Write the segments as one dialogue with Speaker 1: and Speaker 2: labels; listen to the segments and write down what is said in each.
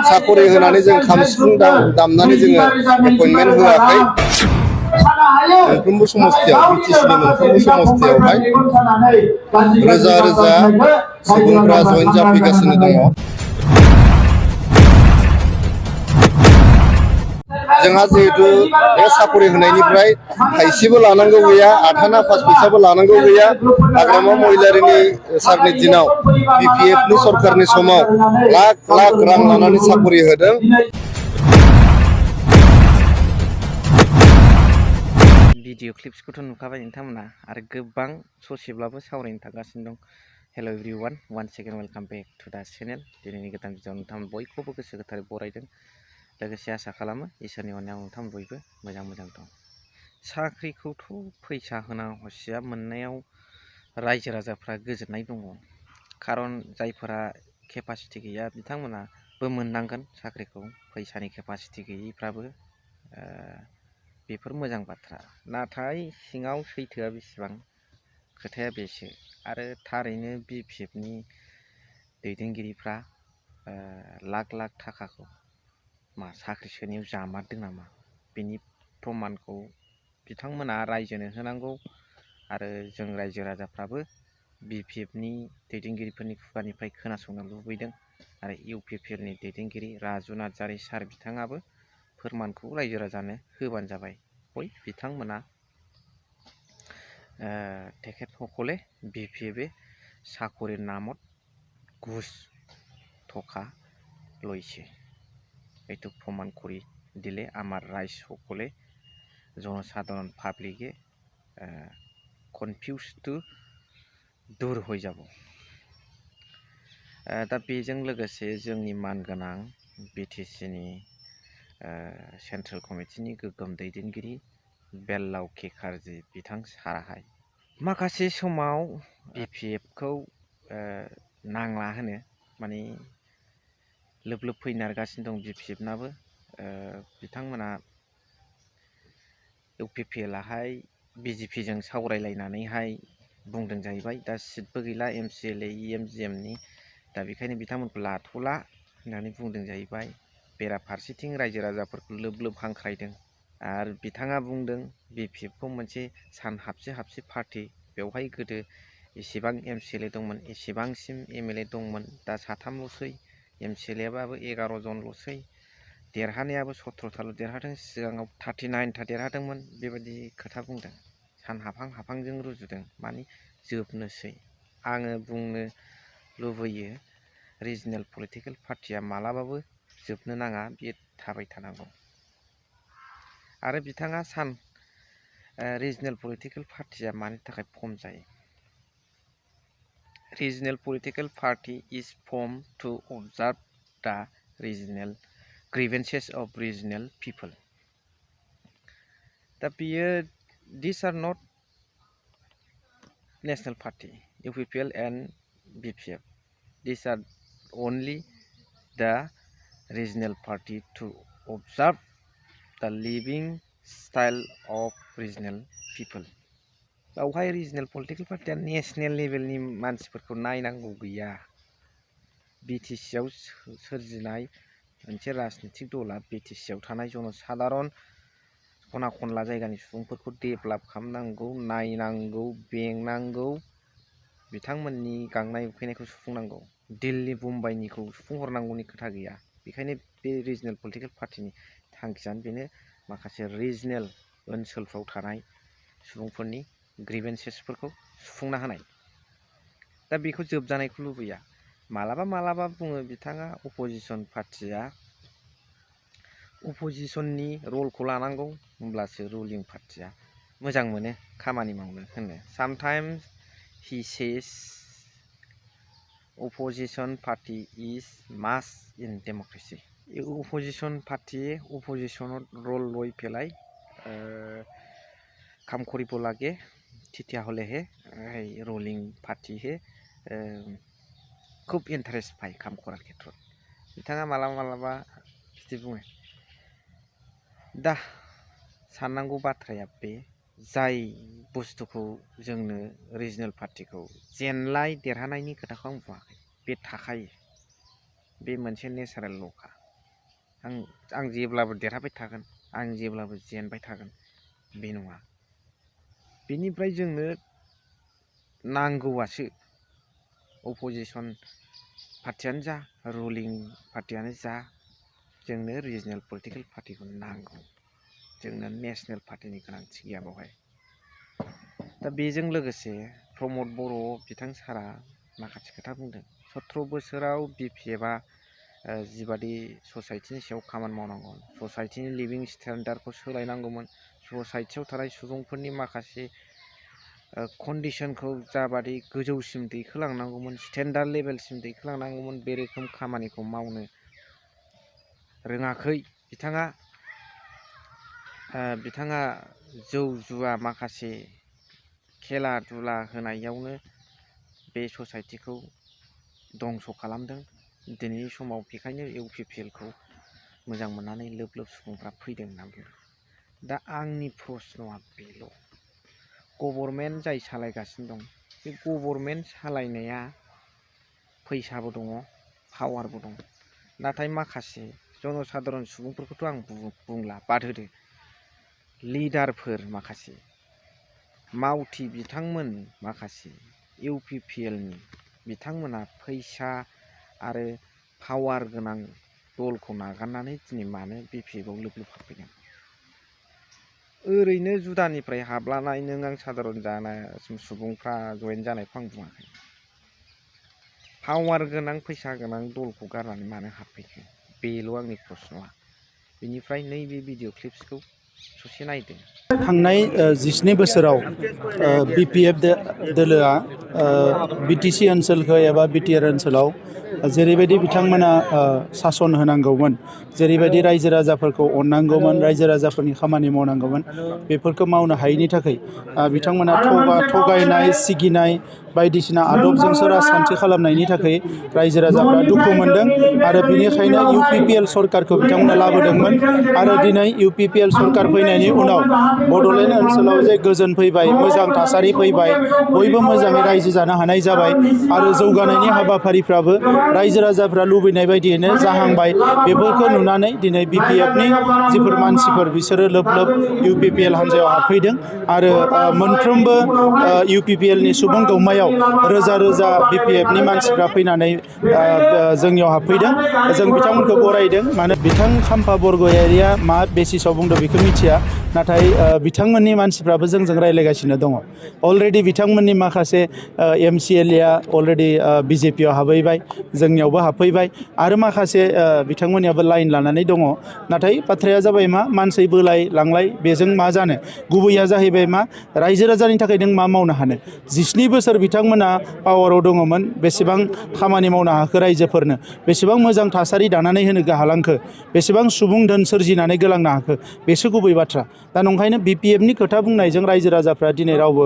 Speaker 1: साकरि होनानै जों खाम सिफुं दामनानै जोङो एपइन्टमेन्ट होआखै। मोनफ्रोमबो समस्थियाव बिटिसिनि मोनफ्रोमबो समस्थियावहाय रोजा रोजा सुबुंफ्रा जइन जाफैगासिनो दङ। जोंहा जिहेतु बे साकरि होनायनिफ्राय थाइसेबो लानांगौ गैया, आथाना 5 फैसाबो लानांगौ गैया। हाग्रामा महिलारिनि सारनि दिनाव बिपिएफनि सरकारनि समाव लाख लाख रां लानानै साकरि होदों।
Speaker 2: भिडिअ क्लिप्सखौथ' नुखाबाय नोंथांमोना आरो गोबां ससेब्लाबो सावरायनो थांगासिनो दं। Hello' everyone, one second welcome back to the channel. दिनैनि गोदान भिडिअआव नोंथांमोन बयखौबो गोसो गोथारै बरायदों। लोगोसे आसा खालामो इसोरनि अननायाव नोंथांमोन बयबो मोजां दं। साख्रिखौथ' फैसा होना हसिया मोननायाव रायजो राजाफ्रा गोजोननाय दङ। खारन जायफोरा केपासिटि गैया बिथांमोनाबो मोननांगोन साख्रिखौ, फैसानि केपासिटि गैयैफ्राबो बेफोर मोजां बाथ्रा। नाथाय सिङाव सैथोआ बेसेबां, खोथाया बेसो। आरो थारैनो बिपिएफनि दैदेनगिरिफ्रा लाख लाख थाखाखौ साख्रि सोनायाव जामारदों नामा, बेनि प्रमानखौ बिथांमोना रायजोनो होनांगौ। आरो जों रायजो राजाफ्राबो बिपिएफनि दैदेनगिरिफोरनि खुगानिफ्राय खोनासंनो लुबैदों। आरो इउपिपिएलनि दैदेनगिरि राजु नार्जारि सार बिथाङाबो फोरमानखौ रायजो राजानो होबानो जाबाय। बिथांमोना তেখেত সকলে বিপিএফে চাকরির নামত ঘুষ টকা লৈছে, এইটো প্রমাণ করে দিলে আমার রাইজ সকলে জনসাধারণ পাবলিকে কনফিউজটো दूर হয়ে যাব। दा बेजों लोगोसे जोंनि मानगोनां बिटिसिनि सेन्ट्रेल कमिटिनि गोग्गोम दैदेनगिरि बेल्लाव केकारजि बिथां साराहाय माखासे समाव बिपिएफखौ नांला होनो, माने लोब लोब फैनारगासिनो दं बिपिएफनाबो। बिथांमोना इउपिपिएलाहाय बिजेपिजों सावरायलायनानैहाय बुंदों जाहैबाय, दा सिटबो गैला एमसिएलए इएमजिएमनि, दा बेखायनो बिथांमोनखौ लाथ'ला होननानै बुंदों जाहैबाय। बेराफारसेथिं रायजो राजाफोरखौ लोब लोब हांख्रायदों। आरो बिथाङा बुंदों बिपिएफखौ मोनसे सान हाबसे पार्टि, बेवहाय गोदो एसेबां एमसिएलए दंमोन, एसेबांसिम एमएलए दंमोन, दा साथामल'सै, एमसिएलएबाबो 11 जनल'सै, देरहानायाबो 17थाल' देरहादों, सिगाङाव 39था देरहादोंमोन। बेबायदि खोथा बुंदों, सान हाबहांजों रुजुदों, माने जोबनोसै। आङो बुंनो लुबैयो रिजनेल पलिटिकेल पार्टिया मालाबाबो जोबनो नाङा, बियो थाबाय थानांगौ। आरो बिथाङा रिजनेल पलिटिकेल पार्टिया मानि थाखाय फर्म जायो? Regional political party is firm to observe the regional grievances of regional people. दा बियो these are not national party, UPPL and BPF. These are only the regional party to observe the living style of regional people. बेवहाय regional political पार्टिया national लेभेलनि मानसिफोरखौ नायनांगौ गैया। बिटिसिआव सोरजिनाय मोनसे राजनितिक दला बिटिसिआव थानाय जनसाधारन खना खनला जायगानि सुबुंफोरखौ डेभेलप खालामनांगौ, नायनांगौ, बेंनांगौ, बिथांमोननि गांनाय उखैनायखौ सुफुंनांगौ। दिल्ली मुम्बाइनिखौ सुफुंहरनांगौनि खोथा गैया। बेखायनो बे रिजनेल पलिटिकेल पार्टिनि थांखियानो बेनो, माखासे रिजनेल ओनसोलफ्राव थानाय सुबुंफोरनि ग्रिभेन्सेसफोरखौ सुफुंना होनाय। दा बेखौ जोबजानायखौ लुबैया। मालाबा बुङो बिथाङा अपोजिशन पार्टिया अपोजिशननि रलखौ लानांगौ, होमब्लासो रुलिं पार्टिया मोजां मोनो खामानि मावनो होनो। Sometimes he says opposition party is must in democracy. opposition party opposition role লৈ পেলাই কাম কৰিব লাগে, তেতিয়াহ'লেহে रुलिं पार्टीহে খুব ইন্টারেস্ট পায় কাম কৰাৰ ক্ষেত্ৰত। बिथाङा मालाबा बिदि बुङो। दा साननांगौ बाथ्राया बे, जाय बुस्थुखौ जोंनो रिजनेल पार्टिखौ जेनलाय देरहानायनि खोथाखौ आं बुङाखै, बे थाखायो, बे मोनसे नेचारेल ल'खा। आं जेब्लाबो देरहाबाय थागोन, आं जेब्लाबो जेनबाय थागोन बे नङा। बेनिफ्राय जोंनो नांगौआसो अपोजिसन पार्टियानो जा रुलिं पार्टियानो जा जोंनो रिजनेल पलिटिकेल पार्टिखौ नांगौ, जोंनो नेसनेल पार्टिनि गोनांथि गैया बेवहाय। दा बेजों लोगोसे प्रमद बर' बिथां सारा माखासे खोथा बुंदों। 17 बोसोराव BPFआ जिबादि ससाइटिनि सायाव खामानि मावनांगौ, ससाइटिनि लिभिं स्टेन्डार्डखौ सोलायनांगौमोन, ससाइटियाव थानाय सुबुंफोरनि माखासे कन्डिसनखौ जाबादि गोजौसिम दैखोलांनांगौमोन, स्टेन्डार्ड लेभेलसिम दैखोलांनांगौमोन, बे रोखोम खामानिखौ मावनो रोङाखै बिथाङा जौ जुवा माखासे खेला दुला होनायावनो बे ससाइटिखौ दंस' खालामदों। दिनैनि समाव बेखायनो UPPLखौ मोजां मोननानै लोब लोब सुबुंफ्रा फैदों होनना बुंदों। दा आंनि प्रश्नआ बेल', गभर्नमेन्ट जाय सालायगासिनो दं, बे गभर्नमेन्ट सालायनाया फैसाबो दङ, पावारबो दं, नाथाय माखासे जनसाधारन सुबुंफोरखौथ' आं बुंला, बाद होदो। लिडारफोर माखासे मावथि बिथांमोन माखासे UPPLनि बिथांमोना फैसा आरो पावार गोनां दलखौ नागारनानै दिनै मानो BPFआव लोब लोब हाबफैदों? ओरैनो जुदानिफ्राय हाबलानाय नों आं साधारन जानाय सुबुंफ्रा जयेन जानायखौ आं बुङाखै। पावार गोनां फैसा गोनां दलखौ गारनानै मानो हाबफैखो? बेल' आंनि प्रश्नआ। बेनिफ्राय नैबे भिडिअ क्लिप्सखौ ससे नायदो।
Speaker 3: थांनाय 19 बोसोराव BPF दोलोआ BTC ओनसोलखौ एबा BTR ओनसोलाव जेरैबायदि बिथांमोना सासन होनांगौमोन, जेरैबायदि रायजो राजाफोरखौ अननांगौमोन, रायजो राजाफोरनि खामानि मावनांगौमोन, बेफोरखौ मावनो हायैनि थाखाय बिथांमोना थगायनाय, सिगिनाय बायदिसिना आदबजोंसो राजखान्थि खालामनायनि थाखाय रायजो राजाफ्रा दुखु मोनदों आरो बिनिखायनो UPPL सरकारखौ बिथांमोना लाबोदोंमोन। आरो दिनै UPPL सरकार फैनायनि उनाव बड'लेण्ड ओनसोलाव जे गोजोन फैबाय, मोजां थासारि फैबाय, बयबो मोजाङै रायजो जानो हानाय जाबाय आरो जौगानायनि हाबाफारिफ्राबो रायजो राजाफ्रा लुबैनाय बायदियैनो जाहांबाय। बेफोरखौ नुनानै दिनै BPFनि जिफोर मानसिफोर बिसोरो लोब लोब UPPL हान्जायाव हाबफैदों आरो मोनफ्रोमबो UPPLनि सुबुं गौमायाव रोजा रोजा BPFनि मानसिफ्रा फैनानै जोंनियाव हाबफैदों। जों बिथांमोनखौ बरायदों। मानो बिथां खाम्फा बरग'यारिया मा बेसिसाव बुंदों बेखौ मिथिया, नाथाय बिथांमोननि मानसिफ्राबो जोंजों रायज्लायगासिनो दङ। अलरेडि बिथांमोननि माखासे MCLA अलरेडि BJPआव हाबहैबाय, जोंनियावबो हाबफैबाय आरो माखासे बिथांमोननियाबो लाइन लानानै दङ। नाथाय बाथ्राया जाबाय मा, मानसि बोलाय लांलाय बेजों मा जानो? गुबैया जाहैबाय मा, रायजो राजानि थाखाय नों मा मावनो हानो? 19 बोसोर बिथांमोना पावाराव दङमोन, बेसेबां खामानि मावनो हाखो रायजोफोरनो, बेसेबां मोजां थासारि दानानै होनो हालांखो, बेसेबां सुबुं धोन सोरजिनानै गोलांनो हाखो, बेसो गुबै बाथ्रा। दा नंखायनो BPFनि खोथा बुंनायजों रायजो राजाफ्रा दिनै रावबो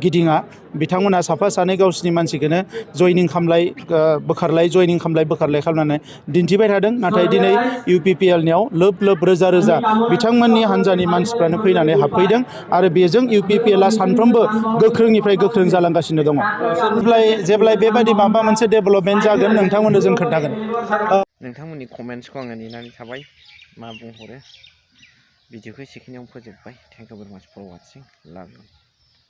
Speaker 3: गिदिङा। बिथांमोना साफा सानै गावसिनि मानसिखौनो जयनिं खालामलाय बोखारलाय, जयनिं खालामलाय बोखारलाय खालामनानै दिन्थिबाय थादों। नाथाय दिनै UPPLनियाव लोब लोब रोजा रोजा बिथांमोननि हान्जानि मानसिफ्रानो फैनानै हाबफैदों आरो बेजों UPPLआ सानफ्रोमबो गोख्रोंनिफ्राय गोख्रों जालांगासिनो दङ। जेब्लाय बेबायदि माबा मोनसे डेभेलपमेन्ट जागोन नोंथांमोननो जों खोन्थागोन।
Speaker 2: नोंथांमोननि कमेन्ट्सखौ आङो नेनानै थाबाय, मा बुंहरो। भिडिअखौ एसेखिनियावनो फोजोबबाय। थेंक इउ भेरि माच फर वाचिं। लाभ इउ।